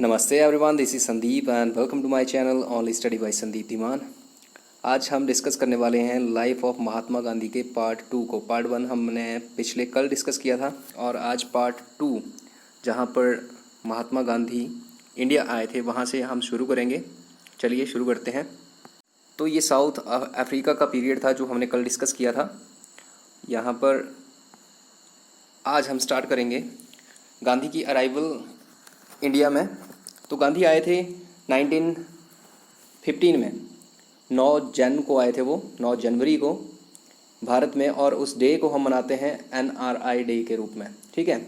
नमस्ते everyone, this is Sandeep and welcome to my channel only study by Sandeep Dhiman. आज हम discuss करने वाले हैं लाइफ ऑफ महात्मा गांधी के पार्ट 2 को। पार्ट 1 हमने पिछले कल डिस्कस किया था और आज पार्ट 2 जहां पर महात्मा गांधी इंडिया आए थे वहां से हम शुरू करेंगे। चलिए शुरू करते हैं। तो ये साउथ अफ्रीका का पीरियड था जो हमने कल डिस्कस किया था। यहाँ पर आज हम स्टार्ट करेंगे गांधी की अराइवल इंडिया में। तो गांधी आए थे 1915 में, 9 जन को आए थे वो, 9 जनवरी को भारत में, और उस डे को हम मनाते हैं NRI डे के रूप में। ठीक है,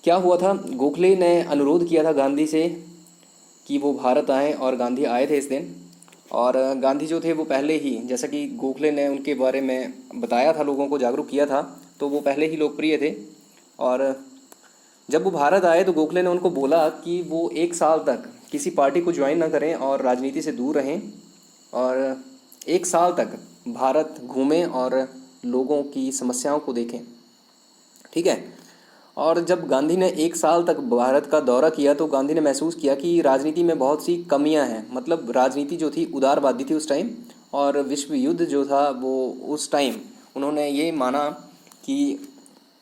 क्या हुआ था, गोखले ने अनुरोध किया था गांधी से कि वो भारत आएँ और गांधी आए थे इस दिन। और गांधी जो थे वो पहले ही, जैसा कि गोखले ने उनके बारे में बताया था, लोगों को जागरूक किया था, तो वो पहले ही लोकप्रिय थे। और जब वो भारत आए तो गोखले ने उनको बोला कि वो 1 साल तक किसी पार्टी को ज्वाइन ना करें और राजनीति से दूर रहें और 1 साल तक भारत घूमें और लोगों की समस्याओं को देखें। ठीक है, और जब गांधी ने 1 साल तक भारत का दौरा किया तो गांधी ने महसूस किया कि राजनीति में बहुत सी कमियां हैं। मतलब राजनीति जो थी उदारवादी थी उस टाइम, और विश्व युद्ध जो था वो उस टाइम उन्होंने ये माना कि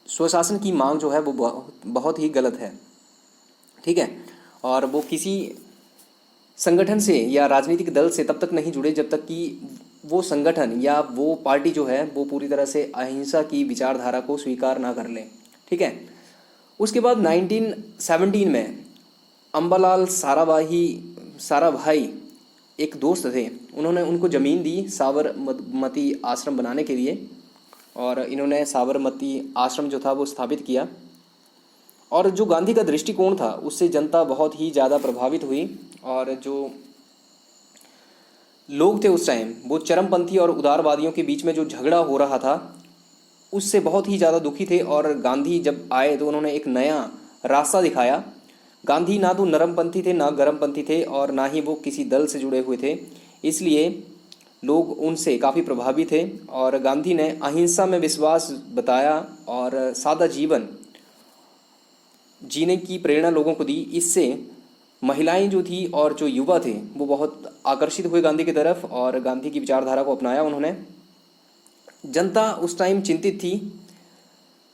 स्वशासन की मांग जो है वो बहुत ही गलत है। ठीक है, और वो किसी संगठन से या राजनीतिक दल से तब तक नहीं जुड़े जब तक कि वो संगठन या वो पार्टी जो है वो पूरी तरह से अहिंसा की विचारधारा को स्वीकार ना कर ले। ठीक है, उसके बाद 1917 में अम्बालाल साराभाई एक दोस्त थे, उन्होंने उनको ज़मीन दी साबरमती आश्रम बनाने के लिए, और इन्होंने साबरमती आश्रम जो था वो स्थापित किया। और जो गांधी का दृष्टिकोण था उससे जनता बहुत ही ज़्यादा प्रभावित हुई, और जो लोग थे उस टाइम वो चरमपंथी और उदारवादियों के बीच में जो झगड़ा हो रहा था उससे बहुत ही ज़्यादा दुखी थे। और गांधी जब आए तो उन्होंने एक नया रास्ता दिखाया। गांधी ना तो नरमपंथी थे ना गरमपंथी थे और ना ही वो किसी दल से जुड़े हुए थे, इसलिए लोग उनसे काफ़ी प्रभावित थे। और गांधी ने अहिंसा में विश्वास बताया और सादा जीवन जीने की प्रेरणा लोगों को दी। इससे महिलाएं जो थी और जो युवा थे वो बहुत आकर्षित हुए गांधी की तरफ और गांधी की विचारधारा को अपनाया उन्होंने। जनता उस टाइम चिंतित थी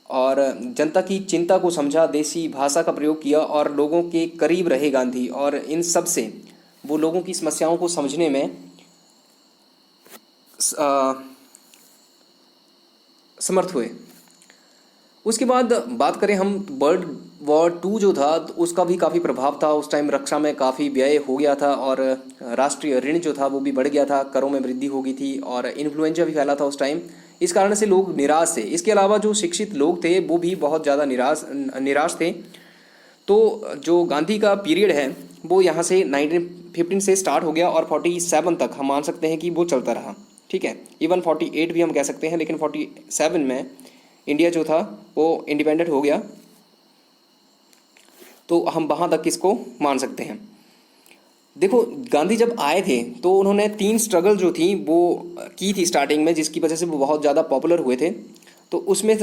और जनता की चिंता को समझा, देसी भाषा का प्रयोग किया और लोगों के करीब रहे गांधी, और इन सब से वो लोगों की समस्याओं को समझने में समर्थ हुए। उसके बाद बात करें हम वर्ल्ड वॉर 2 जो था तो उसका भी काफ़ी प्रभाव था। उस टाइम रक्षा में काफ़ी व्यय हो गया था और राष्ट्रीय ऋण जो था वो भी बढ़ गया था, करों में वृद्धि हो गई थी और इन्फ्लुएंजा भी फैला था उस टाइम। इस कारण से लोग निराश थे। इसके अलावा जो शिक्षित लोग थे वो भी बहुत ज़्यादा निराश थे। तो जो गांधी का पीरियड है वो यहाँ से 1915 से स्टार्ट हो गया और 47 तक हम मान सकते हैं कि वो चलता रहा। ठीक है, इवन 48 भी हम कह सकते हैं, लेकिन 47 में इंडिया जो था वो इंडिपेंडेंट हो गया, तो हम वहाँ तक इसको मान सकते हैं। देखो, गांधी जब आए थे तो उन्होंने 3 स्ट्रगल जो थी वो की थी स्टार्टिंग में, जिसकी वजह से वो बहुत ज़्यादा पॉपुलर हुए थे। तो उसमें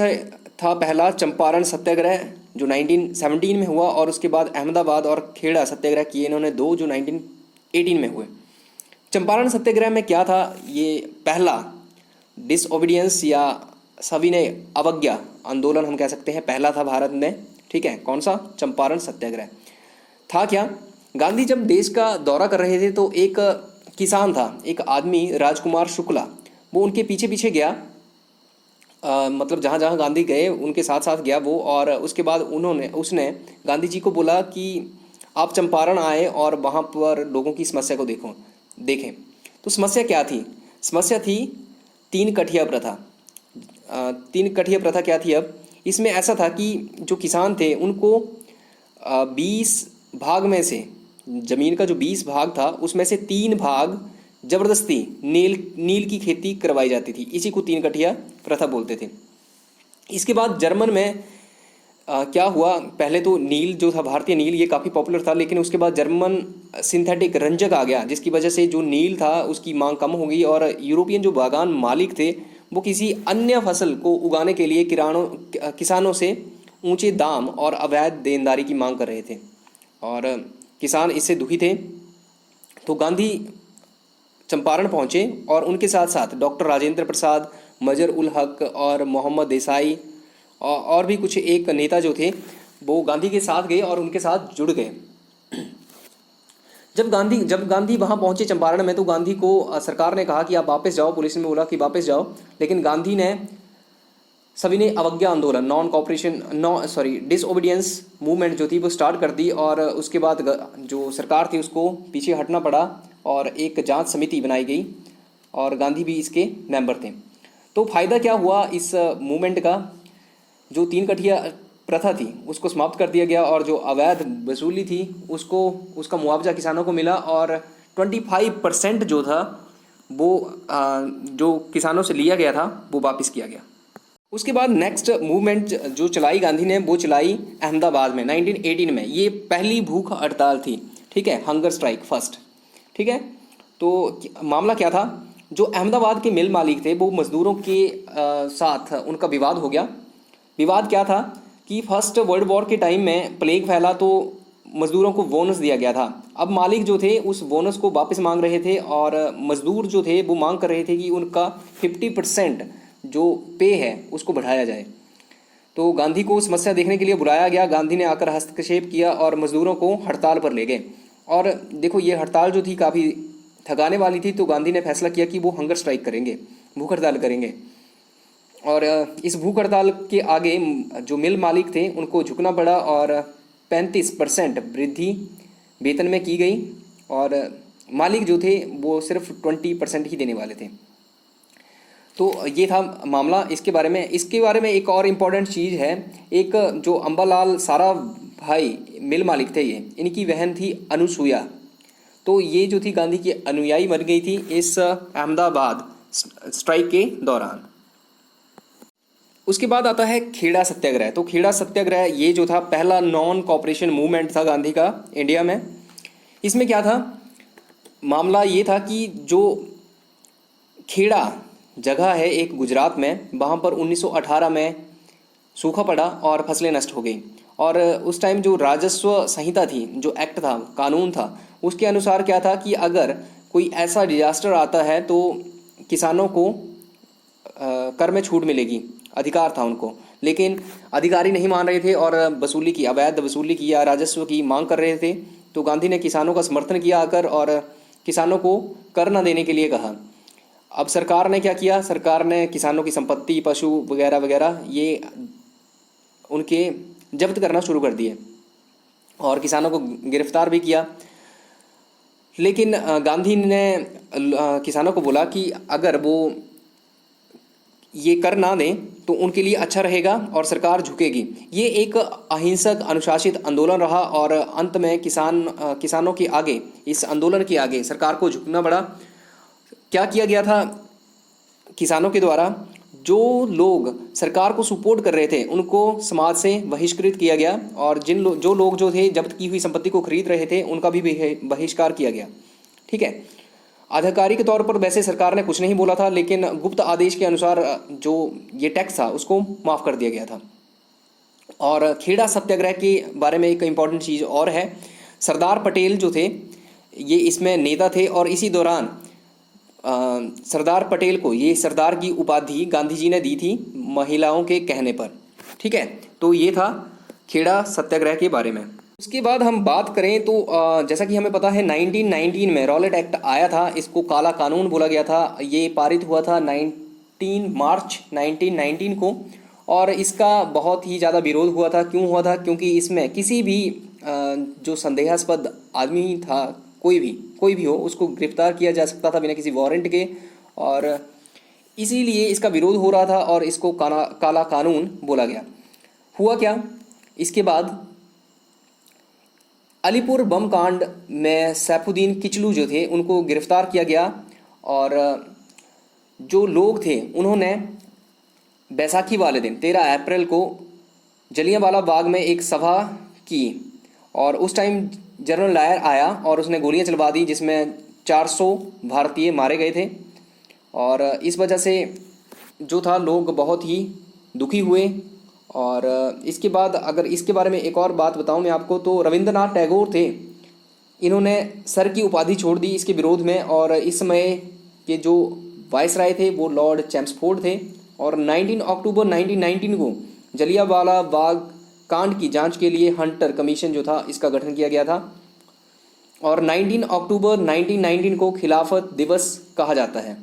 था पहला चंपारण सत्याग्रह जो 1917 में हुआ, और उसके बाद अहमदाबाद और खेड़ा सत्याग्रह किए इन्होंने 2 जो 1918 में हुए। चंपारण सत्याग्रह में क्या था, ये पहला डिसओबीडियंस या सविनय अवज्ञा आंदोलन हम कह सकते हैं, पहला था भारत में। ठीक है, कौन सा? चंपारण सत्याग्रह। था क्या, गांधी जब देश का दौरा कर रहे थे तो एक किसान था, एक आदमी राजकुमार शुक्ला, वो उनके पीछे पीछे गया। मतलब जहाँ जहाँ गांधी गए उनके साथ साथ गया वो, और उसके बाद उसने गांधी जी को बोला कि आप चंपारण आए और वहाँ पर लोगों की समस्या को देखें। तो समस्या क्या थी? समस्या थी 3 कठिया प्रथा। 3 कठिया प्रथा क्या थी? अब इसमें ऐसा था कि जो किसान थे उनको 20 भाग में से, ज़मीन का जो 20 भाग था उसमें से 3 भाग जबरदस्ती नील की खेती करवाई जाती थी। इसी को 3 कठिया प्रथा बोलते थे। इसके बाद जर्मन में क्या हुआ, पहले तो नील जो था, भारतीय नील, ये काफ़ी पॉपुलर था, लेकिन उसके बाद जर्मन सिंथेटिक रंजक आ गया, जिसकी वजह से जो नील था उसकी मांग कम हो गई और यूरोपियन जो बागान मालिक थे वो किसी अन्य फसल को उगाने के लिए किसानों से ऊंचे दाम और अवैध देनदारी की मांग कर रहे थे। और किसान इससे दुखी थे। तो गांधी चंपारण पहुँचे और उनके साथ साथ डॉक्टर राजेंद्र प्रसाद, मजर उल हक और मोहम्मद देसाई और भी कुछ एक नेता जो थे वो गांधी के साथ गए और उनके साथ जुड़ गए। जब गांधी वहाँ पहुँचे चंपारण में, तो गांधी को सरकार ने कहा कि आप वापस जाओ, पुलिस ने बोला कि वापस जाओ, लेकिन गांधी ने सभी ने अवज्ञा आंदोलन, डिसओबीडियंस मूवमेंट जो थी वो स्टार्ट कर दी। और उसके बाद जो सरकार थी उसको पीछे हटना पड़ा और एक जांच समिति बनाई गई और गांधी भी इसके मेंबर थे। तो फ़ायदा क्या हुआ इस मूवमेंट का? जो 3 कठिया प्रथा थी उसको समाप्त कर दिया गया और जो अवैध वसूली थी उसका मुआवजा किसानों को मिला और 25% जो था वो जो किसानों से लिया गया था वो वापस किया गया। उसके बाद नेक्स्ट मूवमेंट जो चलाई गांधी ने वो चलाई अहमदाबाद में 1918 में। ये पहली भूख हड़ताल थी, ठीक है, हंगर स्ट्राइक फर्स्ट, ठीक है। तो मामला क्या था? जो अहमदाबाद के मिल मालिक थे वो मज़दूरों के साथ उनका विवाद हो गया। विवाद क्या था कि फर्स्ट वर्ल्ड वॉर के टाइम में प्लेग फैला तो मज़दूरों को बोनस दिया गया था। अब मालिक जो थे उस बोनस को वापस मांग रहे थे और मज़दूर जो थे वो मांग कर रहे थे कि उनका 50% जो पे है उसको बढ़ाया जाए। तो गांधी को समस्या देखने के लिए बुलाया गया। गांधी ने आकर हस्तक्षेप किया और मज़दूरों को हड़ताल पर ले गए। और देखो ये हड़ताल जो थी काफ़ी थकाने वाली थी, तो गांधी ने फैसला किया कि वो हंगर स्ट्राइक करेंगे, भूख हड़ताल करेंगे। और इस भूख हड़ताल के आगे जो मिल मालिक थे उनको झुकना पड़ा और 35% वृद्धि वेतन में की गई और मालिक जो थे वो सिर्फ 20% ही देने वाले थे। तो ये था मामला इसके बारे में एक और इम्पॉर्टेंट चीज़ है। एक जो अम्बालाल सारा भाई मिल मालिक थे, ये इनकी बहन थी अनुसुईया। तो ये जो थी गांधी की अनुयायी बन गई थी इस अहमदाबाद स्ट्राइक के दौरान। उसके बाद आता है खेड़ा सत्याग्रह। तो खेड़ा सत्याग्रह ये जो था पहला नॉन कॉपरेशन मूवमेंट था गांधी का इंडिया में। इसमें क्या था? मामला ये था कि जो खेड़ा जगह है एक गुजरात में, वहाँ पर 1918 में सूखा पड़ा और फसलें नष्ट हो गई। और उस टाइम जो राजस्व संहिता थी, जो एक्ट था, कानून था, उसके अनुसार क्या था कि अगर कोई ऐसा डिजास्टर आता है तो किसानों को कर में छूट मिलेगी, अधिकार था उनको। लेकिन अधिकारी नहीं मान रहे थे और वसूली की, अवैध वसूली की या राजस्व की मांग कर रहे थे। तो गांधी ने किसानों का समर्थन किया आकर और किसानों को कर न देने के लिए कहा। अब सरकार ने क्या किया? सरकार ने किसानों की संपत्ति, पशु वगैरह वगैरह ये उनके जब्त करना शुरू कर दिए और किसानों को गिरफ्तार भी किया। लेकिन गांधी ने किसानों को बोला कि अगर वो ये कर ना दें तो उनके लिए अच्छा रहेगा और सरकार झुकेगी। ये एक अहिंसक अनुशासित आंदोलन रहा और अंत में किसानों के आगे, इस आंदोलन के आगे सरकार को झुकना पड़ा। क्या किया गया था किसानों के द्वारा? जो लोग सरकार को सपोर्ट कर रहे थे उनको समाज से बहिष्कृत किया गया और जो लोग जो थे जब्त की हुई संपत्ति को खरीद रहे थे उनका भी बहिष्कार किया गया, ठीक है। आधिकारिक तौर पर वैसे सरकार ने कुछ नहीं बोला था, लेकिन गुप्त आदेश के अनुसार जो ये टैक्स था उसको माफ़ कर दिया गया था। और खेड़ा सत्याग्रह के बारे में एक इम्पॉर्टेंट चीज़ और है। सरदार पटेल जो थे ये इसमें नेता थे और इसी दौरान सरदार पटेल को ये सरदार की उपाधि गांधी जी ने दी थी महिलाओं के कहने पर, ठीक है। तो ये था खेड़ा सत्याग्रह के बारे में। उसके बाद हम बात करें तो जैसा कि हमें पता है 1919 में रॉलेट एक्ट आया था। इसको काला कानून बोला गया था। ये पारित हुआ था 19 मार्च 1919 को और इसका बहुत ही ज़्यादा विरोध हुआ था। क्यों हुआ था? क्योंकि इसमें किसी भी जो संदेहास्पद आदमी था, कोई भी हो, उसको गिरफ्तार किया जा सकता था बिना किसी वारंट के और इसीलिए इसका विरोध हो रहा था और इसको काला कानून बोला गया। हुआ क्या? इसके बाद अलीपुर बम कांड में सैफुद्दीन किचलू जो थे उनको गिरफ्तार किया गया और जो लोग थे उन्होंने बैसाखी वाले दिन 13 अप्रैल को जलियांवाला बाग में एक सभा की और उस टाइम जनरल डायर आया और उसने गोलियां चलवा दी जिसमें 400 भारतीय मारे गए थे। और इस वजह से जो था लोग बहुत ही दुखी हुए। और इसके बाद अगर इसके बारे में एक और बात बताऊं मैं आपको, तो रविंद्रनाथ टैगोर थे इन्होंने सर की उपाधि छोड़ दी इसके विरोध में, और इस समय के जो वायसराय थे वो लॉर्ड चैम्सफोर्ड थे। और 19 अक्टूबर 1919 को जलियांवाला बाग कांड की जांच के लिए हंटर कमीशन जो था इसका गठन किया गया था। और 19 अक्टूबर 1919 को खिलाफत दिवस कहा जाता है।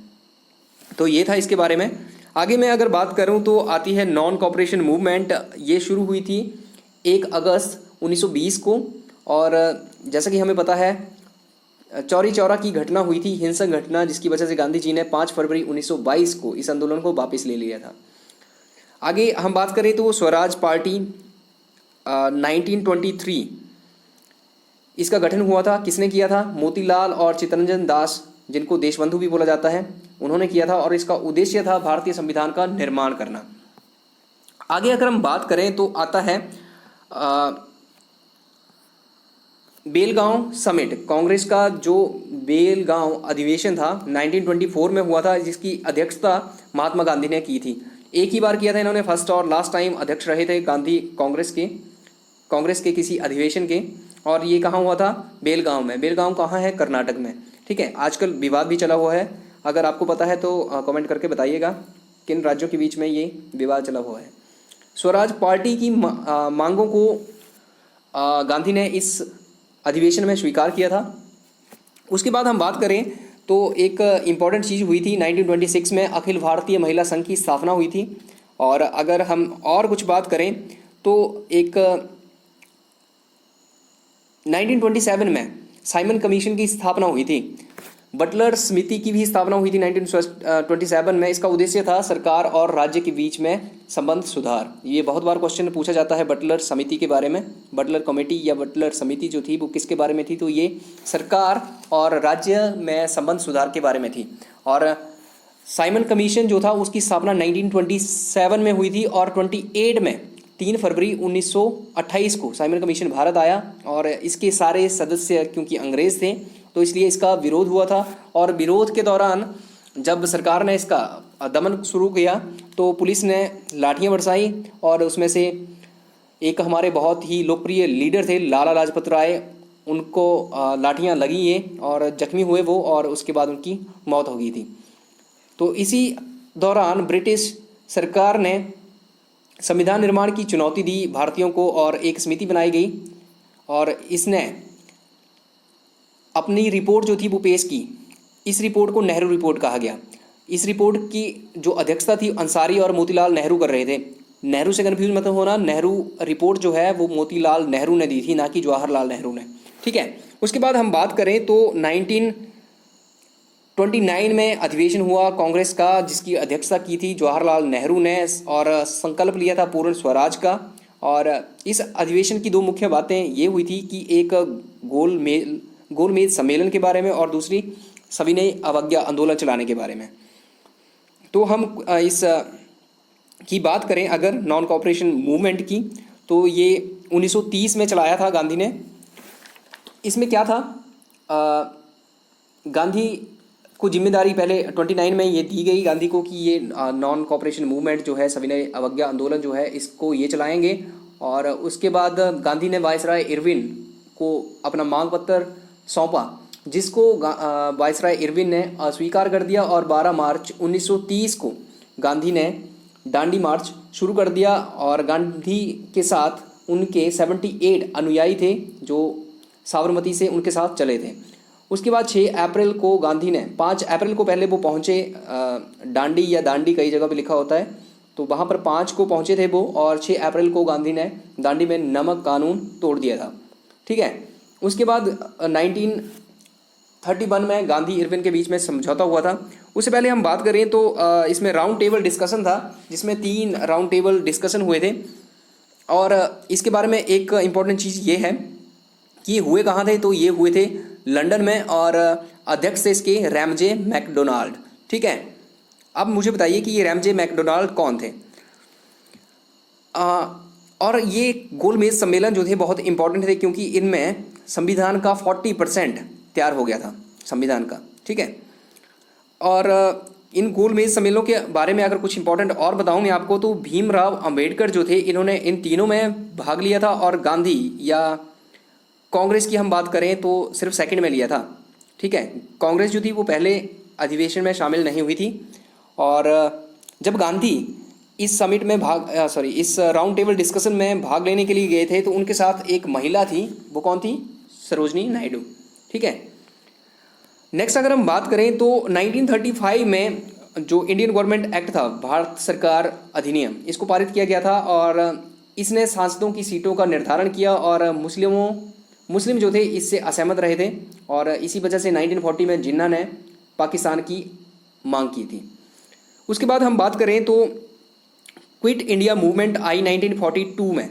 तो ये था इसके बारे में। आगे मैं अगर बात करूं तो आती है नॉन कॉपरेशन मूवमेंट। ये शुरू हुई थी 1 अगस्त 1920 को, और जैसा कि हमें पता है चौरी चौरा की घटना हुई थी, हिंसक घटना, जिसकी वजह से गांधी जी ने 5 फरवरी 1922 को इस आंदोलन को वापस ले लिया था। आगे हम बात करें तो स्वराज पार्टी 1923 इसका गठन हुआ था। किसने किया था? मोतीलाल और चित्तरंजन दास, जिनको देशबंधु भी बोला जाता है, उन्होंने किया था, और इसका उद्देश्य था भारतीय संविधान का निर्माण करना। आगे अगर हम बात करें तो आता है बेलगांव समिट। कांग्रेस का जो बेलगांव अधिवेशन था 1924 में हुआ था, जिसकी अध्यक्षता महात्मा गांधी ने की थी। एक ही बार किया था इन्होंने, फर्स्ट और लास्ट टाइम अध्यक्ष रहे थे गांधी कांग्रेस के किसी अधिवेशन के। और ये कहाँ हुआ था? बेलगांव में। बेलगांव कहाँ है? कर्नाटक में। ठीक है, आजकल विवाद भी चला हुआ है, अगर आपको पता है तो कमेंट करके बताइएगा किन राज्यों के बीच में ये विवाद चला हुआ है। स्वराज पार्टी की मांगों को गांधी ने इस अधिवेशन में स्वीकार किया था। उसके बाद हम बात करें तो एक इम्पॉर्टेंट चीज़ हुई थी 1926 में अखिल भारतीय महिला संघ की स्थापना हुई थी। और अगर हम और कुछ बात करें तो एक 1927 में साइमन कमीशन की स्थापना हुई थी। बटलर समिति की भी स्थापना हुई थी 1927 में। इसका उद्देश्य था सरकार और राज्य के बीच में संबंध सुधार। ये बहुत बार क्वेश्चन पूछा जाता है बटलर समिति के बारे में। बटलर कमेटी या बटलर समिति जो थी वो किसके बारे में थी? तो ये सरकार और राज्य में संबंध सुधार के बारे में थी। और साइमन कमीशन जो था उसकी स्थापना 1927 में हुई थी, और 28 में 3 फरवरी 1928 को साइमन कमीशन भारत आया। और इसके सारे सदस्य क्योंकि अंग्रेज़ थे तो इसलिए इसका विरोध हुआ था। और विरोध के दौरान जब सरकार ने इसका दमन शुरू किया तो पुलिस ने लाठियां बरसाई, और उसमें से एक हमारे बहुत ही लोकप्रिय लीडर थे लाला लाजपत राय, उनको लाठियां लगी ये और जख्मी हुए वो, और उसके बाद उनकी मौत हो गई थी। तो इसी दौरान ब्रिटिश सरकार ने संविधान निर्माण की चुनौती दी भारतीयों को, और एक समिति बनाई गई और इसने अपनी रिपोर्ट जो थी वो पेश की। इस रिपोर्ट को नेहरू रिपोर्ट कहा गया। इस रिपोर्ट की जो अध्यक्षता थी अंसारी और मोतीलाल नेहरू कर रहे थे। नेहरू से कन्फ्यूज मत होना, नेहरू रिपोर्ट जो है वो मोतीलाल नेहरू ने दी थी, ना कि जवाहरलाल नेहरू ने। ठीक है, उसके बाद हम बात करें तो 1929 में अधिवेशन हुआ कांग्रेस का, जिसकी अध्यक्षता की थी जवाहरलाल नेहरू ने, और संकल्प लिया था पूर्ण स्वराज का। और इस अधिवेशन की 2 मुख्य बातें ये हुई थी कि एक गोलमेज सम्मेलन के बारे में, और दूसरी सविनय अवज्ञा आंदोलन चलाने के बारे में। तो हम इस की बात करें अगर नॉन कॉपरेशन मूवमेंट की, तो ये 1930 में चलाया था गांधी ने। इसमें क्या था, गांधी को जिम्मेदारी पहले 29 में ये दी गई गांधी को कि ये नॉन कॉपरेशन मूवमेंट जो है, सविनय अवज्ञा आंदोलन जो है, इसको ये चलाएंगे। और उसके बाद गांधी ने वायसराय इरविन को अपना मांग पत्र सौंपा, जिसको वायसराय इरविन ने अस्वीकार कर दिया। और 12 मार्च 1930 को गांधी ने दांडी मार्च शुरू कर दिया, और गांधी के साथ उनके 78 अनुयायी थे जो साबरमती से उनके साथ चले थे। उसके बाद 6 अप्रैल को गांधी ने, 5 अप्रैल को पहले वो पहुँचे दांडी, या दांडी कई जगह पे लिखा होता है, तो वहाँ पर 5 को पहुँचे थे वो, और 6 अप्रैल को गांधी ने दांडी में नमक कानून तोड़ दिया था। ठीक है, उसके बाद 1931 में गांधी इरविन के बीच में समझौता हुआ था। उससे पहले हम बात करें तो इसमें राउंड टेबल डिस्कशन था, जिसमें 3 राउंड टेबल डिस्कशन हुए थे। और इसके बारे में एक इम्पॉर्टेंट चीज़ ये है कि ये हुए कहाँ थे, तो ये हुए थे लंदन में, और अध्यक्ष थे इसके रैमजे मैकडोनाल्ड। ठीक है, अब मुझे बताइए कि ये रैमजे मैकडोनाल्ड कौन थे। और ये गोलमेज सम्मेलन जो थे बहुत इंपॉर्टेंट थे, क्योंकि इनमें संविधान का 40% तैयार हो गया था संविधान का। ठीक है, और इन गोलमेज सम्मेलनों के बारे में अगर कुछ इंपॉर्टेंट और बताऊं मैं आपको, तो भीमराव अंबेडकर जो थे, इन्होंने इन तीनों में भाग लिया था। और गांधी या कांग्रेस की हम बात करें तो सिर्फ सेकंड में लिया था, ठीक है। कांग्रेस जो थी वो पहले अधिवेशन में शामिल नहीं हुई थी। और जब गांधी इस समिट में इस राउंड टेबल डिस्कशन में भाग लेने के लिए गए थे तो उनके साथ एक महिला थी, वो कौन थी? सरोजनी नायडू, ठीक है। नेक्स्ट अगर हम बात करें तो 1935 में जो इंडियन गवर्नमेंट एक्ट था, भारत सरकार अधिनियम, इसको पारित किया गया था और इसने सांसदों की सीटों का निर्धारण किया और मुस्लिम जो थे इससे असहमत रहे थे और इसी वजह से 1940 में जिन्ना ने पाकिस्तान की मांग की थी। उसके बाद हम बात करें तो क्विट इंडिया मूवमेंट आई 1942 में।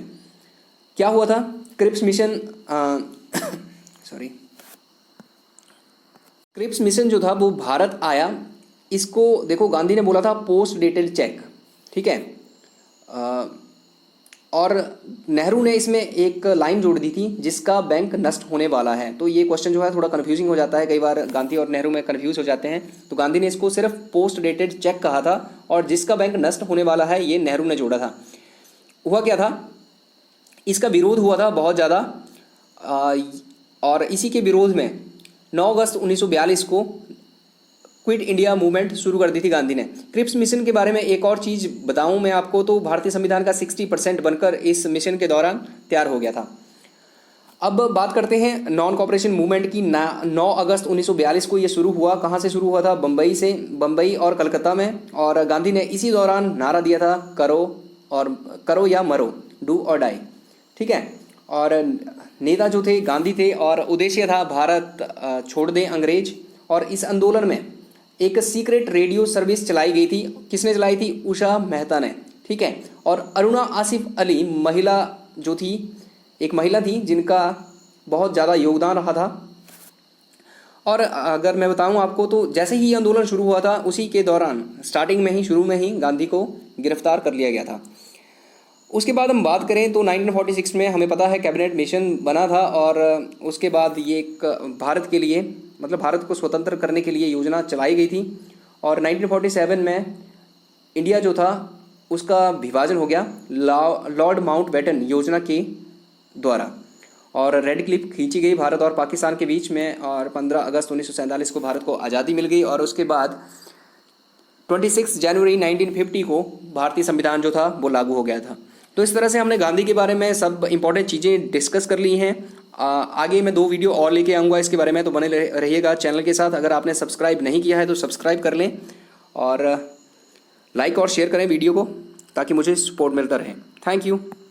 क्या हुआ था? क्रिप्स मिशन क्रिप्स मिशन जो था वो भारत आया। इसको देखो, गांधी ने बोला था पोस्ट डेटेड चेक, ठीक है। और नेहरू ने इसमें एक लाइन जोड़ दी थी, जिसका बैंक नष्ट होने वाला है। तो ये क्वेश्चन जो है थोड़ा कन्फ्यूजिंग हो जाता है, कई बार गांधी और नेहरू में कन्फ्यूज हो जाते हैं। तो गांधी ने इसको सिर्फ पोस्ट डेटेड चेक कहा था और जिसका बैंक नष्ट होने वाला है ये नेहरू ने जोड़ा था। हुआ क्या था, इसका विरोध हुआ था बहुत ज़्यादा और इसी के विरोध में 9 अगस्त 1942 को क्विट इंडिया मूवमेंट शुरू कर दी थी गांधी ने। क्रिप्स मिशन के बारे में एक और चीज़ बताऊं मैं आपको, तो भारतीय संविधान का 60% बनकर इस मिशन के दौरान तैयार हो गया था। अब बात करते हैं नॉन कॉपरेशन मूवमेंट की। 9 अगस्त 1942 को ये शुरू हुआ। कहाँ से शुरू हुआ था? बम्बई से, बम्बई और कलकत्ता में। और गांधी ने इसी दौरान नारा दिया था, करो या मरो, डू और डाई, ठीक है। और नेता जो थे गांधी थे और उद्देश्य था भारत छोड़ दें अंग्रेज। और इस आंदोलन में एक सीक्रेट रेडियो सर्विस चलाई गई थी। किसने चलाई थी? उषा मेहता ने, ठीक है। और अरुणा आसिफ अली महिला जो थी, एक महिला थी जिनका बहुत ज़्यादा योगदान रहा था। और अगर मैं बताऊं आपको तो जैसे ही ये आंदोलन शुरू हुआ था उसी के दौरान स्टार्टिंग में ही, शुरू में ही गांधी को गिरफ्तार कर लिया गया था। उसके बाद हम बात करें तो 1946 में हमें पता है कैबिनेट मिशन बना था और उसके बाद ये एक भारत के लिए, मतलब भारत को स्वतंत्र करने के लिए योजना चलाई गई थी। और 1947 में इंडिया जो था उसका विभाजन हो गया लॉर्ड माउंटबेटन योजना के द्वारा और रेड क्लिप खींची गई भारत और पाकिस्तान के बीच में। और 15 अगस्त 1947 को भारत को आज़ादी मिल गई और उसके बाद 26 जनवरी 1950 को भारतीय संविधान जो था वो लागू हो गया था। तो इस तरह से हमने गांधी के बारे में सब इंपॉर्टेंट चीज़ें डिस्कस कर ली हैं। आगे मैं 2 वीडियो और लेके आऊँगा इसके बारे में, तो बने रहिएगा चैनल के साथ। अगर आपने सब्सक्राइब नहीं किया है तो सब्सक्राइब कर लें और लाइक और शेयर करें वीडियो को ताकि मुझे सपोर्ट मिलता रहे। Thank you.